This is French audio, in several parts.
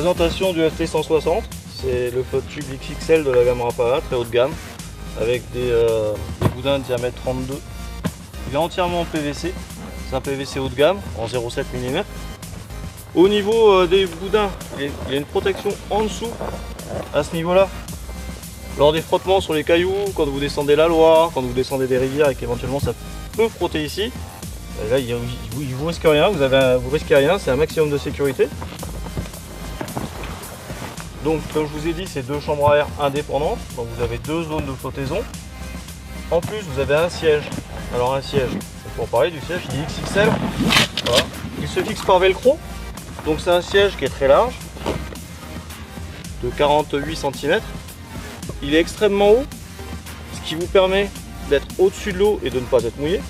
Présentation du FT160, c'est le flotte tube XXL de la gamme Rapala, très haut de gamme, avec des boudins de diamètre 32. Il est entièrement en PVC, c'est un PVC haut de gamme en 0,7 mm. Au niveau des boudins, il y a une protection en dessous à ce niveau-là. Lors des frottements sur les cailloux, quand vous descendez la Loire, quand vous descendez des rivières et qu'éventuellement ça peut frotter ici, et là il vous risque rien, vous risquez rien, c'est un maximum de sécurité. Donc comme je vous ai dit, c'est deux chambres à air indépendantes, donc vous avez deux zones de flottaison. En plus vous avez un siège. Alors un siège, pour parler du siège, il est XXL, voilà. Il se fixe par velcro, donc c'est un siège qui est très large, de 48 cm. Il est extrêmement haut, ce qui vous permet d'être au-dessus de l'eau et de ne pas être mouillé.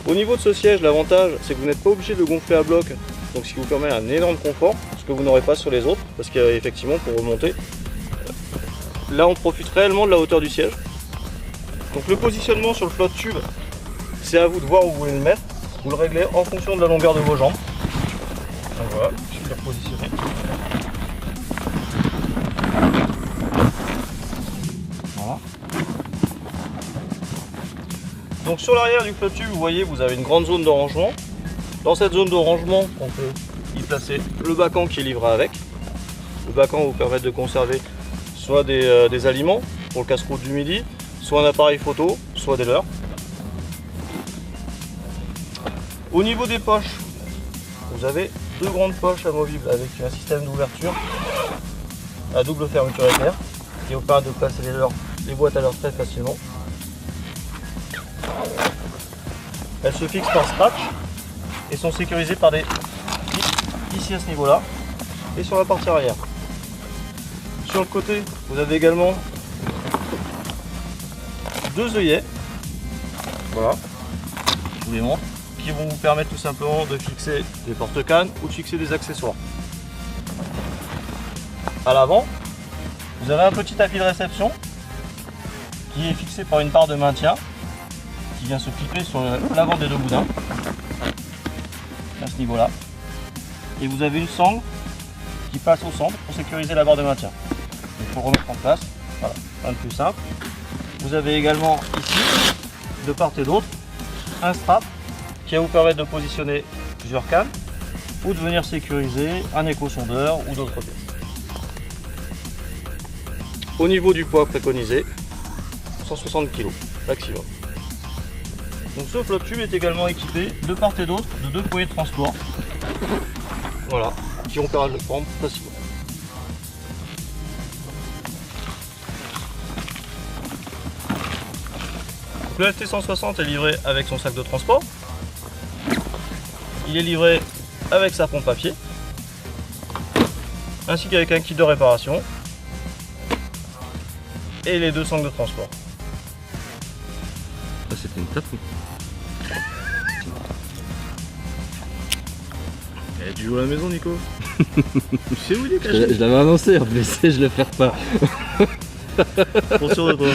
Au niveau de ce siège, l'avantage c'est que vous n'êtes pas obligé de le gonfler à bloc, donc ce qui vous permet un énorme confort, ce que vous n'aurez pas sur les autres, parce qu'effectivement pour remonter, là on profite réellement de la hauteur du siège. Donc le positionnement sur le flotte tube, c'est à vous de voir où vous voulez le mettre, vous le réglez en fonction de la longueur de vos jambes. Donc voilà, je vais le repositionner. Voilà. Donc sur l'arrière du flotte tube, vous voyez, vous avez une grande zone de rangement. Dans cette zone de rangement, on peut y placer le bacan qui est livré avec. Le bacan vous permet de conserver soit des aliments pour le casse-croûte du midi, soit un appareil photo, soit des leurres. Au niveau des poches, vous avez deux grandes poches amovibles avec un système d'ouverture à double fermeture éclair qui vous permet de placer les boîtes à leurres très facilement. Elles se fixent par scratch et sont sécurisées par des vis ici à ce niveau-là et sur la partie arrière. Sur le côté, vous avez également deux œillets, voilà, je vous les montre, qui vont vous permettre tout simplement de fixer des porte-cannes ou de fixer des accessoires. À l'avant, vous avez un petit tapis de réception qui est fixé par une barre de maintien qui vient se clipper sur l'avant des deux boudins, à ce niveau-là. Et vous avez une sangle qui passe au centre pour sécuriser la barre de maintien. Il faut remettre en place, voilà, un de plus simple. Vous avez également ici, de part et d'autre, un strap qui va vous permettre de positionner plusieurs cannes ou de venir sécuriser un éco-sondeur ou d'autres pièces. Au niveau du poids préconisé, 160 kg maximum. Donc ce flotte tube est également équipé de part et d'autre de deux poignées de transport, voilà, qui vont permettre de le prendre facilement. Donc le FT160 est livré avec son sac de transport. Il est livré avec sa pompe à pied, ainsi qu'avec un kit de réparation et les deux sangles de transport. Ça c'était une tape. Et tu joues à la maison, Nico? Tu sais où il est caché? Je l'avais annoncé en plus, je le perds pas. Pour sûr de toi.